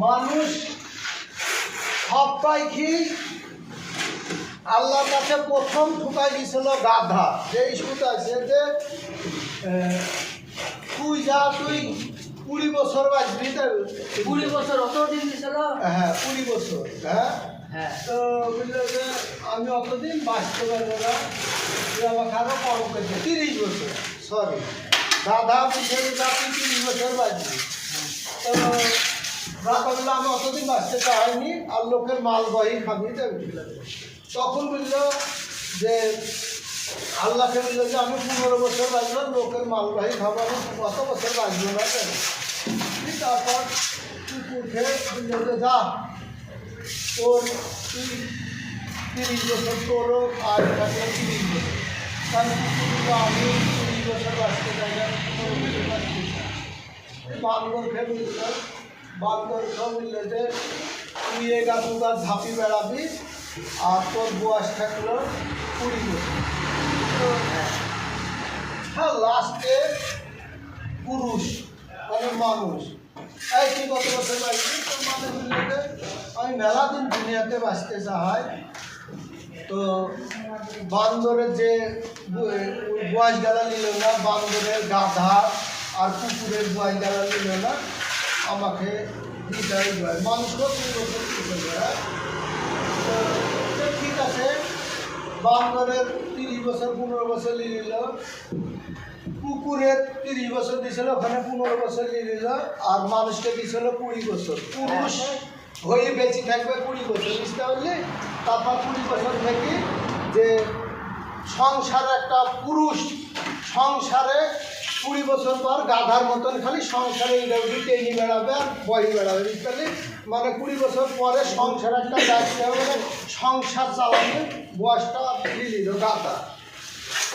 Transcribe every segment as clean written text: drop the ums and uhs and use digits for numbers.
মানুষ সবাইকে আল্লাহর কাছে প্রথম ঠুকাই দিয়েছিল গাধা। যেই শুকাইছে যে তুই 20 বছর বাঁচবি। 20 বছর অতদিন দিছিল। হ্যাঁ 20 বছর। হ্যাঁ তো বুঝলো যে আমি অতদিন বাঁচতে পারবো না, আমাকে আরো কম করছে 30 বছর। সরি, গাধা বুঝে তুই 30 বছর বাঁচবি। তো গাধা বললো আমি অতদিন বাঁচতে চাইনি, আর লোকের মালবাহী খাবি। তখন বুঝলো যে আল্লাহকে বললো যে আমি 15 বছর বাঁচবো, লোকের মালবাহী খাবো, আমি কত বছর বাঁচবো না। তারপর উঠে বললো যে যা তোর 30 বছর তোরও আর থাকলে 30 বছর। আমি 30 বছর বাঁচতে চাই না, 15 বছর বাঁচতে চাই। বান্দরকে বললো, বান্দরকে বললো যে তুই এ গাছ ঝাঁপি বেড়াবি, আর তোর বয়স থাকলো 20 বছর। হ্যাঁ লাস্টে পুরুষ মানে মানুষ, এই তুই কত বছর বাঁচবি? তো মানে বললো যে আমি মেলা দিন দুনিয়াতে বাঁচতে চাই। তো বান্দরের যে বয়স গেলা নিল না, বান্দরের গাধা আর কুকুরের বয়স গেলা নিল না, আমাকে দিদাই যায়। মানুষকেও 3 বছর করে যায়। তো ঠিক আছে, বান্দরের 30 বছর 15 বছর নিয়ে নিল, কুকুরের 30 বছর দিয়েছিল, ওখানে 15 বছর নিয়ে নিল, আর মানুষকে দিয়েছিল 20 বছর। পুরুষ হয়ে বেঁচে থাকবে 20 বছর, বুঝতে পারলি? তারপর 20 বছর থেকে যে সংসারে একটা পুরুষ সংসারে 20 বছর পর গাধার মতন খালি সংসারে টেনে বেড়াবে আর বহি বেড়াবে, বুঝতে পারলি? মানে 20 বছর পরে সংসার একটা দায়িত্ব হবে, মানে সংসার চালাবে। বয়সটা দিল গাধা।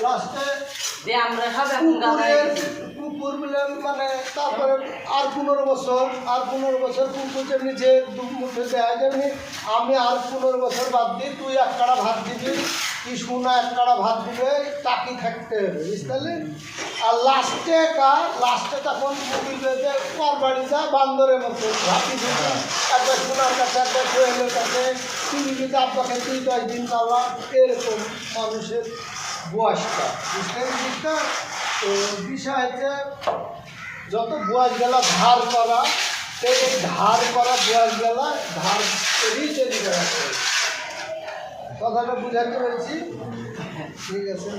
লাস্টে কুকুর বলে মানে তারপরে আর 15 বছর, আর 15 বছর কুকুর যেমনি যে মুখে দেয়, যেমনি আমি আর 15 বছর বাদ দিই, তুই 1 কাড়া ভাত দিবি, কি শোনা 1 কাড়া ভাত দিবে, তাকি থাকতে হবে, বুঝতে পারলি? আর লাস্টে তখন বলবে যে পর বাড়ি যা, বান্দরের মতো হাতি দিবি, একবার শোনার কাছে, একবার কোয়েলের কাছে, তুই দিবি আব্বাকে, তুই 10 দিন চালা। এরকম মানুষের বয়সটা, বুঝতে পারছিস? তো বিষয় হচ্ছে যত বয়স গেলা ধার করা, সেই ধার করা বয়স গেলা ধার করেই তৈরি করা। কথাটা বুঝাতে পেরেছি? ঠিক আছে।